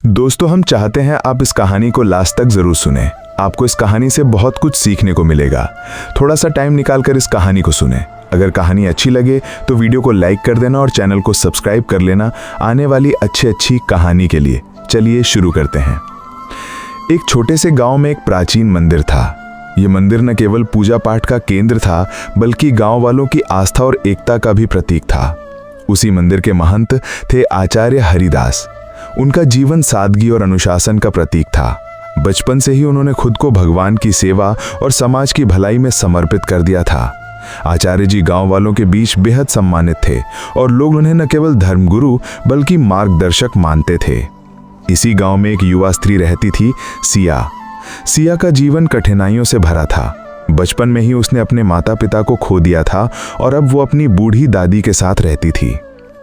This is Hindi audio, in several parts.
दोस्तों, हम चाहते हैं आप इस कहानी को लास्ट तक जरूर सुनें। आपको इस कहानी से बहुत कुछ सीखने को मिलेगा। थोड़ा सा टाइम निकालकर इस कहानी को सुनें। अगर कहानी अच्छी लगे तो वीडियो को लाइक कर देना और चैनल को सब्सक्राइब कर लेना आने वाली अच्छी कहानी के लिए। चलिए शुरू करते हैं। एक छोटे से गांव में एक प्राचीन मंदिर था। यह मंदिर न केवल पूजा पाठ का केंद्र था, बल्कि गांव वालों की आस्था और एकता का भी प्रतीक था। उसी मंदिर के महंत थे आचार्य हरिदास। उनका जीवन सादगी और अनुशासन का प्रतीक था। बचपन से ही उन्होंने खुद को भगवान की सेवा और समाज की भलाई में समर्पित कर दिया था। आचार्य जी गांव वालों के बीच बेहद सम्मानित थे और लोग उन्हें न केवल धर्मगुरु बल्कि मार्गदर्शक मानते थे। इसी गांव में एक युवा स्त्री रहती थी, सिया। सिया का जीवन कठिनाइयों से भरा था। बचपन में ही उसने अपने माता पिता को खो दिया था और अब वो अपनी बूढ़ी दादी के साथ रहती थी।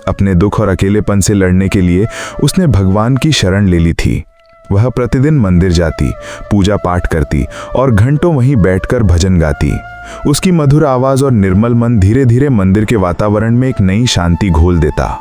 अपने दुख और अकेलेपन से लड़ने के लिए उसने भगवान की शरण ले ली थी। वह प्रतिदिन मंदिर जाती, पूजा पाठ करती और घंटों वहीं बैठकर भजन गाती। उसकी मधुर आवाज और निर्मल मन धीरे धीरे मंदिर के वातावरण में एक नई शांति घोल देता।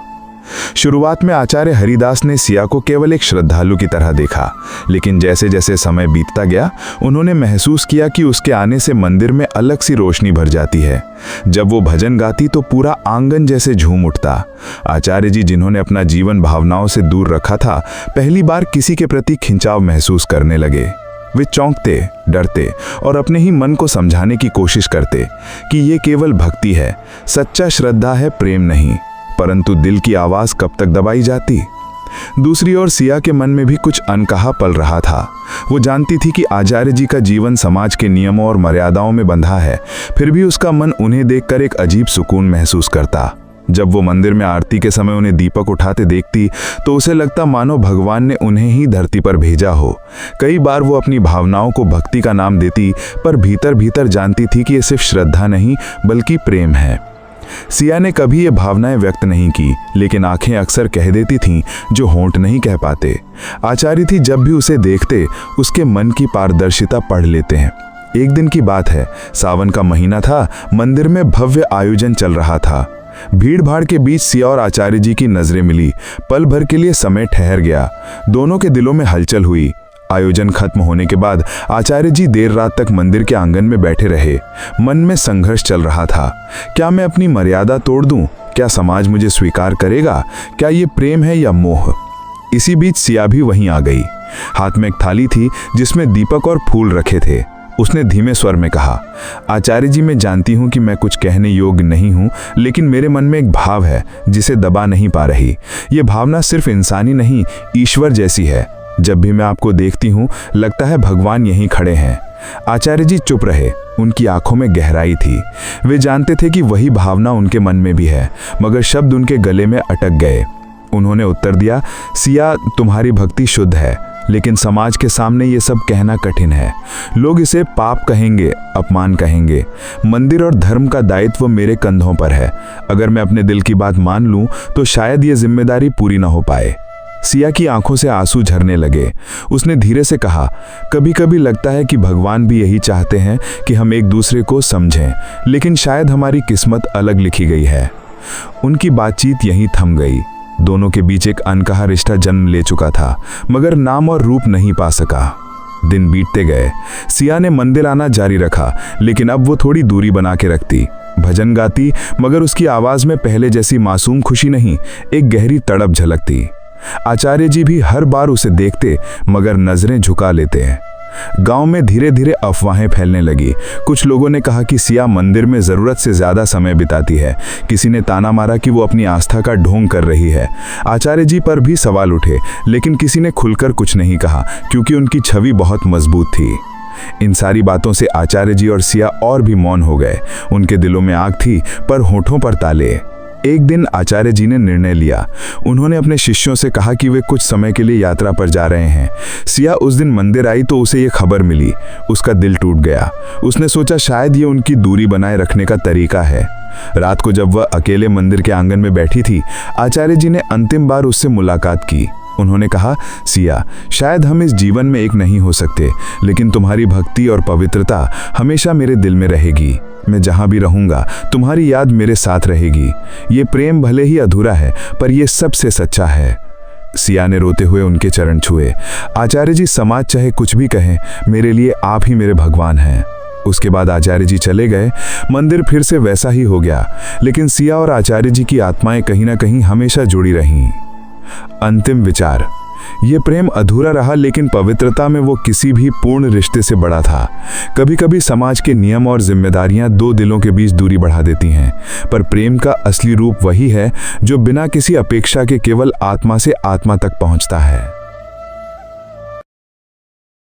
शुरुआत में आचार्य हरिदास ने सिया को केवल एक श्रद्धालु की तरह देखा, लेकिन जैसे जैसे समय बीतता गया उन्होंने महसूस किया कि उसके आने से मंदिर में अलग सी रोशनी भर जाती है। जब वो भजन गाती तो पूरा आंगन जैसे झूम उठता। आचार्य जी, जिन्होंने अपना जीवन भावनाओं से दूर रखा था, पहली बार किसी के प्रति खिंचाव महसूस करने लगे। वे चौंकते, डरते और अपने ही मन को समझाने की कोशिश करते कि ये केवल भक्ति है, सच्चा श्रद्धा है, प्रेम नहीं। परंतु दिल की आवाज कब तक दबाई जाती। दूसरी ओर सिया के मन में भी कुछ अनकहा पल रहा था। वो जानती थी कि आचार्य जी का जीवन समाज के नियमों और मर्यादाओं में बंधा है, फिर भी उसका मन उन्हें देखकर एक अजीब सुकून महसूस करता। जब वो मंदिर में आरती के समय उन्हें दीपक उठाते देखती तो उसे लगता मानो भगवान ने उन्हें ही धरती पर भेजा हो। कई बार वो अपनी भावनाओं को भक्ति का नाम देती, पर भीतर भीतर जानती थी कि ये सिर्फ श्रद्धा नहीं बल्कि प्रेम है। सिया ने कभी ये भावनाएं व्यक्त नहीं की, लेकिन आंखें अक्सर कह देती थीं जो होंठ नहीं कह पाते। आचार्य थी जब भी उसे देखते उसके मन की पारदर्शिता पढ़ लेते हैं। एक दिन की बात है, सावन का महीना था। मंदिर में भव्य आयोजन चल रहा था। भीड़ भाड़ के बीच सिया और आचार्य जी की नजरें मिली। पल भर के लिए समय ठहर गया। दोनों के दिलों में हलचल हुई। आयोजन खत्म होने के बाद आचार्य जी देर रात तक मंदिर के आंगन में बैठे रहे। मन में संघर्ष चल रहा था। क्या मैं अपनी मर्यादा तोड़ दूं? क्या समाज मुझे स्वीकार करेगा? क्या ये प्रेम है या मोह? इसी बीच सिया भी वहीं आ गई। हाथ में एक थाली थी जिसमें दीपक और फूल रखे थे। उसने धीमे स्वर में कहा, आचार्य जी, मैं जानती हूं कि मैं कुछ कहने योग्य नहीं हूं, लेकिन मेरे मन में एक भाव है जिसे दबा नहीं पा रही। ये भावना सिर्फ इंसानी नहीं, ईश्वर जैसी है। जब भी मैं आपको देखती हूँ लगता है भगवान यहीं खड़े हैं। आचार्य जी चुप रहे। उनकी आंखों में गहराई थी। वे जानते थे कि वही भावना उनके मन में भी है, मगर शब्द उनके गले में अटक गए। उन्होंने उत्तर दिया, सिया, तुम्हारी भक्ति शुद्ध है, लेकिन समाज के सामने ये सब कहना कठिन है। लोग इसे पाप कहेंगे, अपमान कहेंगे। मंदिर और धर्म का दायित्व मेरे कंधों पर है। अगर मैं अपने दिल की बात मान लूं तो शायद ये जिम्मेदारी पूरी ना हो पाए। सिया की आंखों से आंसू झरने लगे। उसने धीरे से कहा, कभी कभी लगता है कि भगवान भी यही चाहते हैं कि हम एक दूसरे को समझें, लेकिन शायद हमारी किस्मत अलग लिखी गई है। उनकी बातचीत यहीं थम गई। दोनों के बीच एक अनकहा रिश्ता जन्म ले चुका था, मगर नाम और रूप नहीं पा सका। दिन बीतते गए। सिया ने मंदिर आना जारी रखा, लेकिन अब वो थोड़ी दूरी बना के रखती। भजन गाती, मगर उसकी आवाज में पहले जैसी मासूम खुशी नहीं, एक गहरी तड़प झलकती। आचार्य जी भी हर बार उसे देखते, मगर नजरें झुका लेते हैं। गांव में धीरे धीरे अफवाहें फैलने लगी। कुछ लोगों ने कहा कि सिया मंदिर में जरूरत से ज्यादा समय बिताती है। किसी ने ताना मारा कि वो अपनी आस्था का ढोंग कर रही है। आचार्य जी पर भी सवाल उठे, लेकिन किसी ने खुलकर कुछ नहीं कहा, क्योंकि उनकी छवि बहुत मजबूत थी। इन सारी बातों से आचार्य जी और सिया और भी मौन हो गए। उनके दिलों में आग थी, पर होठों पर ताले। एक दिन आचार्य जी ने निर्णय लिया। उन्होंने अपने शिष्यों से कहा कि वे कुछ समय के लिए यात्रा पर जा रहे हैं। सिया उस दिन मंदिर आई तो उसे ये खबर मिली। उसका दिल टूट गया। उसने सोचा शायद ये उनकी दूरी बनाए रखने का तरीका है। रात को जब वह अकेले मंदिर के आंगन में बैठी थी, आचार्य जी ने अंतिम बार उससे मुलाकात की। उन्होंने कहा, सिया, शायद हम इस जीवन में एक नहीं हो सकते, लेकिन तुम्हारी भक्ति और पवित्रता हमेशा मेरे दिल में रहेगी। मैं जहां भी रहूंगा तुम्हारी याद मेरे साथ रहेगी। ये प्रेम भले ही अधूरा है, पर यह सबसे सच्चा है। सिया ने रोते हुए उनके चरण छुए। आचार्य जी, समाज चाहे कुछ भी कहे, मेरे लिए आप ही मेरे भगवान हैं। उसके बाद आचार्य जी चले गए। मंदिर फिर से वैसा ही हो गया, लेकिन सिया और आचार्य जी की आत्माएं कहीं ना कहीं हमेशा जुड़ी रहीं। अंतिम विचार, ये प्रेम अधूरा रहा, लेकिन पवित्रता में वो किसी भी पूर्ण रिश्ते से बड़ा था। कभी कभी समाज के नियम और जिम्मेदारियां दो दिलों के बीच दूरी बढ़ा देती हैं, पर प्रेम का असली रूप वही है जो बिना किसी अपेक्षा के केवल आत्मा से आत्मा तक पहुंचता है।